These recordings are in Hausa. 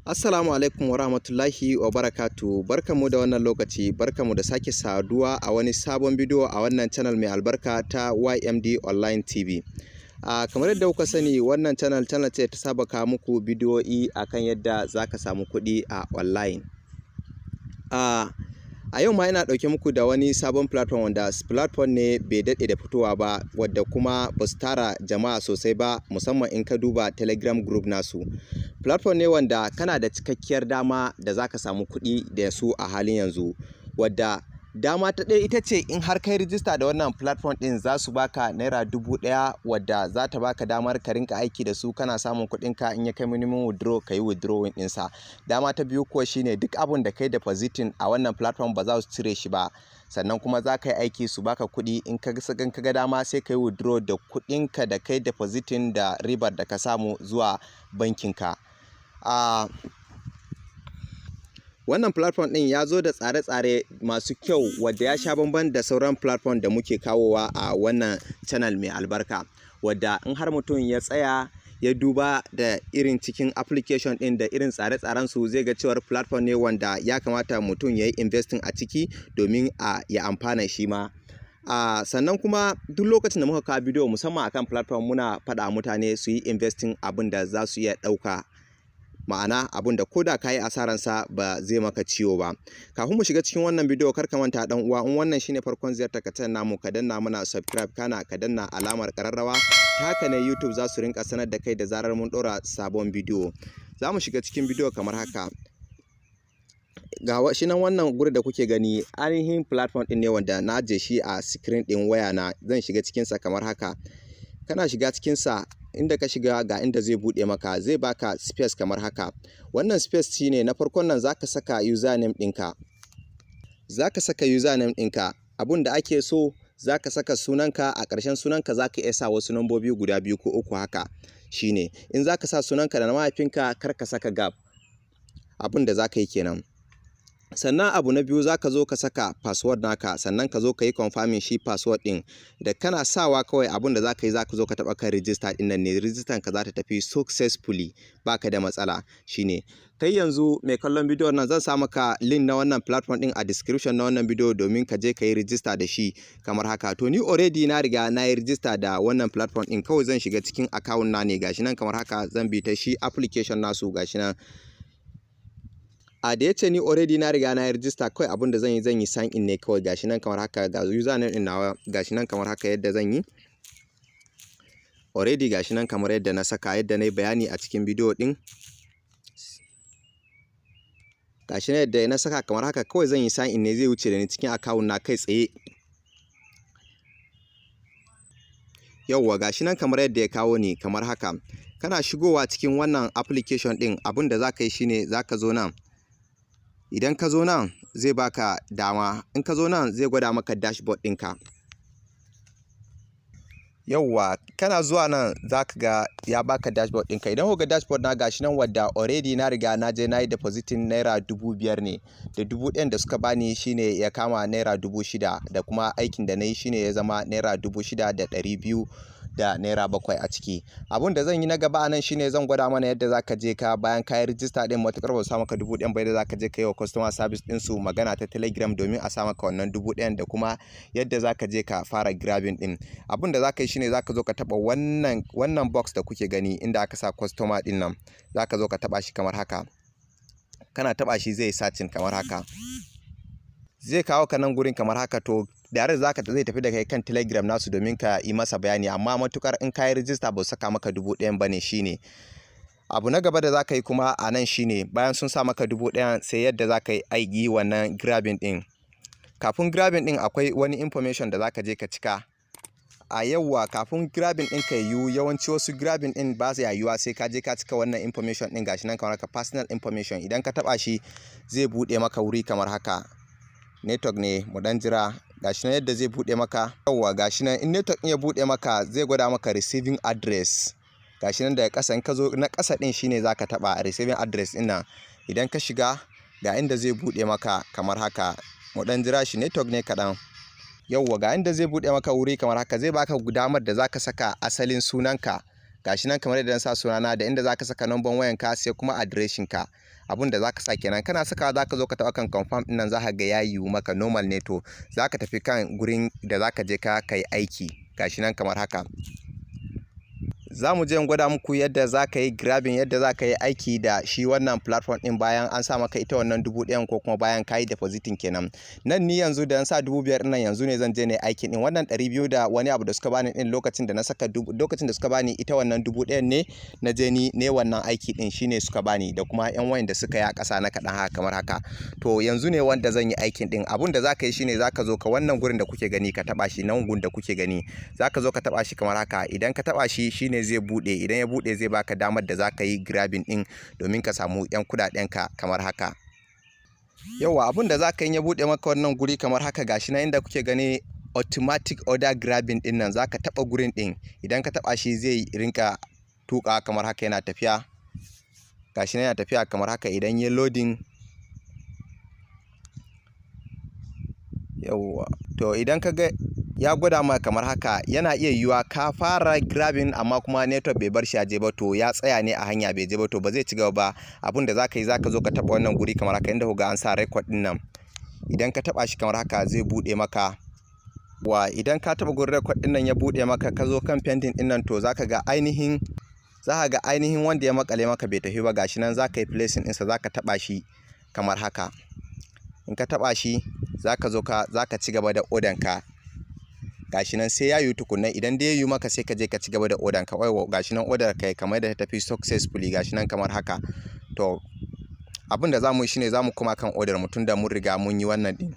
Assalamu alaikum wa rahmatullahi wa barakatu. Barkanmu da wannan lokaci, barkanmu da sake saduwa a wani sabon bidiyo a wannan channel mai albarka ta Y.M.D Online TV. Kamar yadda kuka sani, wannan channel ce ta saba kawo muku bidiyoyi akan yadda zaka samu kuɗi a online. A yau ma ina ɗauke muku da wani sabon platform wanda platform ne bai daɗe da fitowa ba, wadda kuma ba su tara jama'a sosai ba, musamman in ka duba Telegram group nasu. Platform ne wanda kana da cikakkiyar dama da zaka samu kuɗi da su a halin yanzu, wadda dama ta ɗaya ita ce in har kai rijista da wannan platform ɗin za su baka naira 1000, wadda za ta baka damar ka rinka aiki da su kana samun kuɗinka. In ya kai minimum withdraw ka yi withdrawing ɗinsa. Dama ta biyu kuwa shine duk abun da kai depositing a wannan platform ba za su cire shi ba, sannan kuma za ka yi aiki su baka kuɗi. In ka ga dama sai ka yi withdraw da kuɗinka da kai depositing da ribar da ka samu zuwa bankinka. Wannan platform ɗin ya zo da tsare-tsare masu kyau, wadda ya sha bamban da sauran platform da muke kawowa a wannan channel mai albarka, wadda in har mutum ya tsaya ya duba da irin cikin application ɗin da irin tsare-tsaren su, zai ga cewar platform ne wanda ya kamata mutum ya yi investing a ciki domin ya amfana shi ma. Sannan kuma duk lokacin da muka kawo bidiyo musamman akan platform, muna faɗa mutane su yi investing abin da za su iya ɗauka, ma'ana abun da koda kayi asaransa ba zai maka ciwo ba. Kafin mu shiga cikin wannan bidiyo, kar ka manta dan uwa, in wannan shine farkon ziyartar ka namu, ka danna mana subscribe, kana ka danna alamar kararrawa. Ta haka ne YouTube za su rinka sanar da kai da zarar mun ɗora sabon bidiyo. Za mu shiga cikin bidiyo kamar haka. Ga shi nan wannan guri da kuke gani, ainihin platform din ne wanda na ajiye shi a screen din waya na. Zan shiga cikin sa kamar haka. Kana shiga cikin sa, inda ka shiga ga inda zai bude maka, zai baka space kamar haka. Wannan space shine na farkon nan, zaka saka username ɗinka. Zaka saka username ɗinka. Abun da ake so, zaka saka sunanka, a ƙarshen sunanka zaka iya sa wasu nambobi guda 2 ko 3 haka. Shine in zaka sa sunanka da na mahaifinka, kar ka saka gap. Abun da zaka yi kenan. Sannan abu na biyu, zaka zo ka saka password naka, sannan ka zo ka yi confirming shi password din. Da kana sawa kawai abun da zaka yi, zaka zo ka taba kan register din nan ne, register ka za ta tafi successfully, baka da matsala. Shine kai yanzu mai kallon bidiyon nan, zan sa maka link na wannan platform din a description na wannan bidiyo domin ka je ka yi register da shi kamar haka. To ni already na riga na yi register da wannan platform din, kawai zan shiga cikin account na ne, gashi nan kamar haka. Zan bi ta shi application nasu, gashi nan. Da yace ni already na riga na yi register, kawai abin da zan yi sign in ne kawai. Gashi nan kamar haka, ga username din nawa gashi nan kamar haka yadda zan yi. Already gashi nan kamar yadda na saka, yadda na yi bayani a cikin bidiyo din. Gashi nan yadda na saka kamar haka, kawai zan yi sign in ne, zai wuce da ni cikin account na kai tsaye. Yawwa gashi nan kamar yadda ya kawo ni kamar haka. Kana shigowa cikin wannan application din, abin da zaka yi shine zaka zo nan. Idan ka zo nan zai baka dama, in ka zo nan zai gwada maka dashboard ɗinka. Yawwa kana zuwa nan zaka ga ya baka dashboard ɗinka. Idan kuka ga dashboard na, gashi nan wadda already na riga na je na yi depositing naira 5000 ne, da 1000 da suka bani shine ya kama naira 6000, da kuma aikin da na yi shine ya zama naira 6200 da naira 7 a ciki. Abun da zan yi na gaba nan shine zan gwada mana yadda zaka je ka, bayan ka yi register din, matukar ba su sa maka 1000 ba, yadda zaka je ka yi wa customer service din su magana ta Telegram domin a sa maka wannan 1000, da kuma yadda zaka je ka fara grabbing din. Abun da zaka yi shine zaka zo ka taba wannan box da kuke gani inda aka sa customer din nan, zaka zo ka taba shi kamar haka. Kana taba shi zai searching kamar haka, zai kawo ka nan gurin kamar haka. To da zai tafi da kai kan Telegram nasu domin ka yi masa bayani, amma matukar in ka yi register ba su saka maka 1000 bane. Shine abu na gaba da zaka yi kuma a nan, shine bayan sun sa maka 1000, sai yadda zaka yi aiki wannan grabbing din. Kafin grabbing din akwai wani information da zaka je ka cika. Yawwa kafin grabbing din ka yiwu, yawanci wasu grabbing din ba su yayuwa sai ka je ka cika wannan information din. Gashi nan kamar haka, personal information. Idan ka taba shi zai bude maka wuri kamar haka. Network ne, mu dan jira. Gashi nan yadda zai bude maka. Yawwa gashi nan, in network ya bude maka zai gwada maka receiving address. Gashi nan daga ƙasa, in ka zo na ƙasa din shine zaka taba receiving address din nan. Idan ka shiga ga inda zai bude maka kamar haka. Mu dan jira shi, network ne kaɗan. Yawwa ga inda zai bude maka wuri kamar haka, zai baka damar da zaka saka asalin sunanka gashi nan kamar yadda na sa sunana da inda zaka saka number wayanka sai kuma adireshin ka. Abun da zaka sa kenan kana saka zaka zo ka taba kan confirm din nan zaka ga yayi maka normal ne, to zaka tafi kan gurin da zaka je ka kai aiki gashi nan kamar haka. Za mu je in gwada muku yadda za ka yi grabbing, yadda za ka yi aiki da shi wannan platform ɗin bayan an sa maka ita wannan 1000 ko kuma bayan ka yi depositing kenan. Nan ni yanzu da an sa 5000 nan yanzu ne zan je ne aikin ɗin. Wannan 200 da wani abu da suka bani ɗin lokacin da na saka lokacin da suka bani ita wannan 1000 ne na je ni ne wannan aiki ɗin shine suka bani da kuma yan wayan da suka yi a ƙasa na kaɗan haka kamar haka. To yanzu ne wanda zan yi aikin ɗin. Abun da za ka yi shine za ka zo ka wannan gurin da kuke gani ka taɓa shi, nan gun da kuke gani za ka zo ka taɓa shi kamar haka. Idan ka taɓa shi shine zai bude, idan ya bude zai baka damar da zaka yi grabbing din domin ka samu yan kudaden ka kamar haka. Yawa abun da zaka yi ya bude maka wannan guri kamar haka gashi nan inda kuke gani automatic order grabbing din nan zaka taba gurin din, idan ka taba shi zai rinka tuka kamar haka yana tafiya. Gashi nan yana tafiya kamar haka idan ya loading. Yawa to idan ka ga ya gwada maka kamar haka yana iya yiwa ka fara grabbing amma kuma network bai bar shi aje ba, to ya tsaya ne a hanya bai je ba, to ba zai ci gaba ba. Abin da zaka yi zaka zo ka taba wannan guri kamar haka inda kuga an sa record din nan. Idan ka taba shi kamar haka zai bude maka. Idan ka taba gurin record din nan ya bude maka ka zo kan pending din nan, to zaka ga ainihin wanda ya makale maka bai tafi ba. Gashi nan zaka yi placing din sa, zaka taba shi kamar haka. In ka taba shi zaka zo zaka ci gaba da order ka. Gashi nan sai ya yi tukunna, idan dai ya yi maka sai ka je ka ci gaba da order ka. Gashi nan order kai kamar da ta tafi successfully gashi nan kamar haka. To abin da zamu yi shine zamu kuma kan order mu tunda mun riga mun yi wannan din.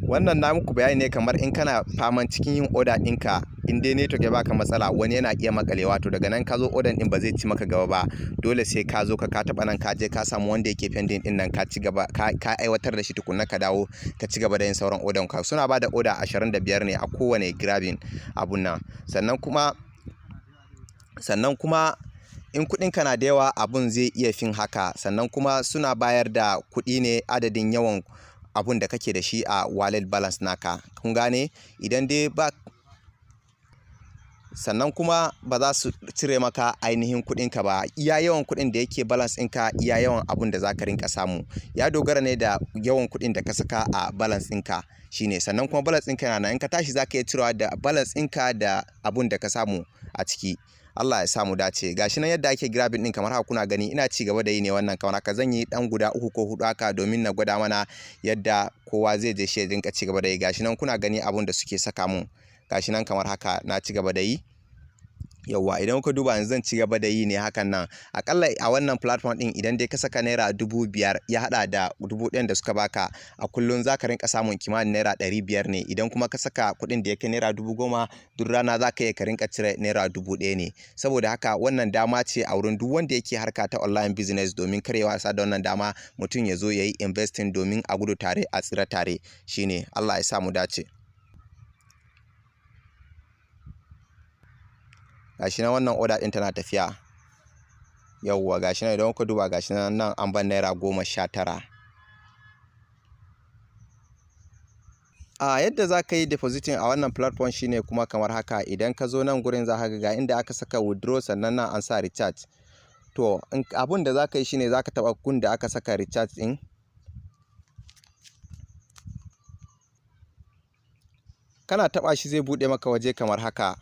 Wannan na muku bayani ne kamar in kana faman cikin yin order ɗinka, in dai network ya baka matsala wani yana iya makalewa, to daga nan ka zo order din ba zai ci maka gaba ba. Dole sai ka zo ka taba nan ka je ka samu wanda yake pending din nan ka ci gaba ka aiwatar da shi tukunna ka dawo ka ci gaba da yin sauran order ka. Suna bada order 25 ne a kowane grabbing abun nan. Sannan kuma in kudin ka na da yawa abun zai iya fin haka. Sannan kuma suna bayar da kudi ne adadin yawan abun da kake da shi a wallet balance naka, kun gane. Idan dai ba, sannan kuma ba za su cire maka ainihin kudin ka ba, iya yawan kudin da yake balance ɗinka iya yawan abun da zaka rinka samu. Ya dogara ne da yawan kudin da ka saka a balance ɗinka shine. Sannan kuma balance ɗinka yana nan, in ka tashi zaka iya cirewa da balance ɗinka da abun da ka samu a ciki. Allah ya samu dace. Gashi nan yadda ake grabbing din kamar haka kuna gani, ina ci gaba da yi ne wannan kamar haka. Zan yi dan guda 3 ko 4 haka domin na gwada mana yadda kowa zai je shi ya dinka ci gaba da yi. Gashi nan kuna gani abun da suke saka mun. Gashi nan kamar haka na ci gaba da yi. Yawwa idan kuka duba yanzu zan ci gaba da yi ne hakan nan. Akalla a wannan platform din idan dai ka saka naira 5000 ya hada da 1000 da suka baka, a kullun zaka rinka samun kimanin naira 500 ne. Idan kuma ka saka kudin da yake naira 10000 duk rana zaka iya ka rinka cire naira 1000 ne. Saboda haka wannan dama ce a wurin duk wanda yake harka ta online business, domin kare wasa da wannan dama mutum ya zo yayi investing domin a gudu tare a tsira tare shine. Allah ya sa mu dace. Gashi nan wannan order din tana tafiya. Yawwa gashi nan idan kuka duba gashi nan an ban naira 19. Yadda za ka yi depositing a wannan platform shine kuma kamar haka. Idan ka zo nan gurin za ka ga inda aka saka withdraw, sannan nan an sa recharge. To abun da za ka yi shine za ka taba gun da aka saka recharge din. Kana taba shi zai bude maka waje kamar haka.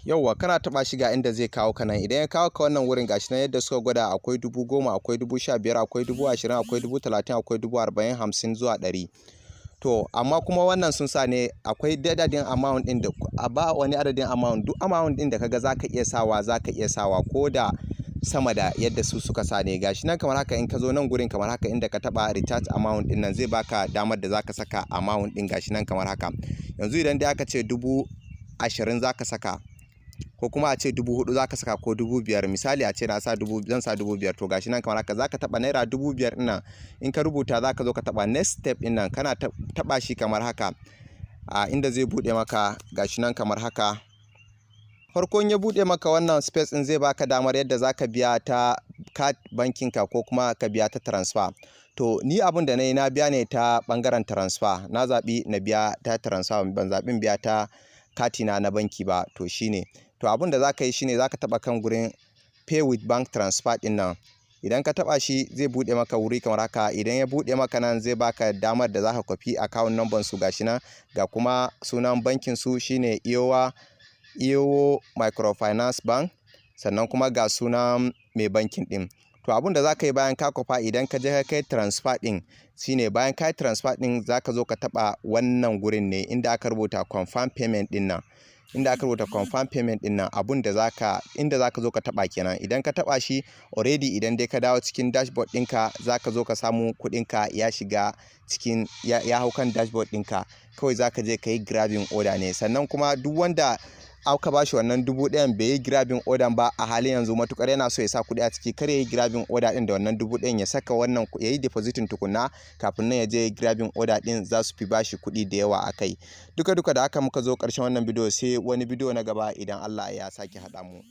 Yauwa kana taba shi ga inda zai kawo ka nan. Idan ya kawo ka wannan wurin gashi nan yadda suka gwada, akwai 10,000, akwai 15,000, akwai 20,000, akwai 30,000, akwai 40,000, 50 zuwa 100. To amma kuma wannan sun sa ne akwai adadin amount din da ba wani adadin amount, duk amount din da kaga zaka iya sawa ko da sama da yadda su suka sa ne. Gashi nan kamar haka in ka zo nan gurin kamar haka inda ka taba recharge amount din nan zai baka damar da zaka saka amount din. Gashi nan kamar haka. Yanzu idan dai aka ce 20,000 zaka saka, ko kuma a ce 4,000 zaka saka ko 5,000, misali a ce na sa 2,000 zan sa 5,000, to gashi nan kamar haka zaka taba naira 5,000 din nan. In ka rubuta zaka zo ka taba next step din nan, kana taba shi kamar haka inda zai bude maka. Gashi nan kamar haka. Farkon ya bude maka wannan space din zai baka damar yadda zaka biya ta card banking ka ko kuma ka biya ta transfer. To ni abin da nayi na biya ne ta bangaren transfer, na zabi na biya ta transfer, ban zabin biya ta katina na banki ba. To shine, to abin da zaka yi shine zaka taba kan gurin pay with bank transfer din nan. Idan ka taba shi zai bude maka wuri kamar haka. Idan ya bude maka nan zai baka damar da zaka copy account number su gashi nan, ga kuma sunan bankin su shine Ewo Microfinance Bank, sannan kuma ga sunan mai bankin din. To abin da zaka yi bayan ka kofa, idan ka je ka kai transfer din shine bayan ka yi transfer din zaka zo ka taba wannan gurin ne inda aka rubuta confirm payment din nan. Inda aka rubuta confirm payment din nan, inda zaka zo ka taba kenan. Idan ka taba shi already, idan dai ka dawo cikin dashboard ɗinka zaka zo ka samu kuɗinka ya shiga cikin ya hau kan dashboard ɗinka. Kawai zaka je ka yi grabbing order ne. Sannan kuma duk wanda aka bashi wannan 1000 bai yi grabbing order ba a halin yanzu, matukar yana so ya sa kuɗi a ciki, kar ya yi grabbing order din da wannan 1000, ya saka wannan ya yi depositing tukunna kafin nan ya je grabbing order din, za su fi bashi kuɗi da yawa akai. Duka da haka muka zo ƙarshen wannan bidiyo, sai wani bidiyo na gaba idan Allah ya sake haɗa mu.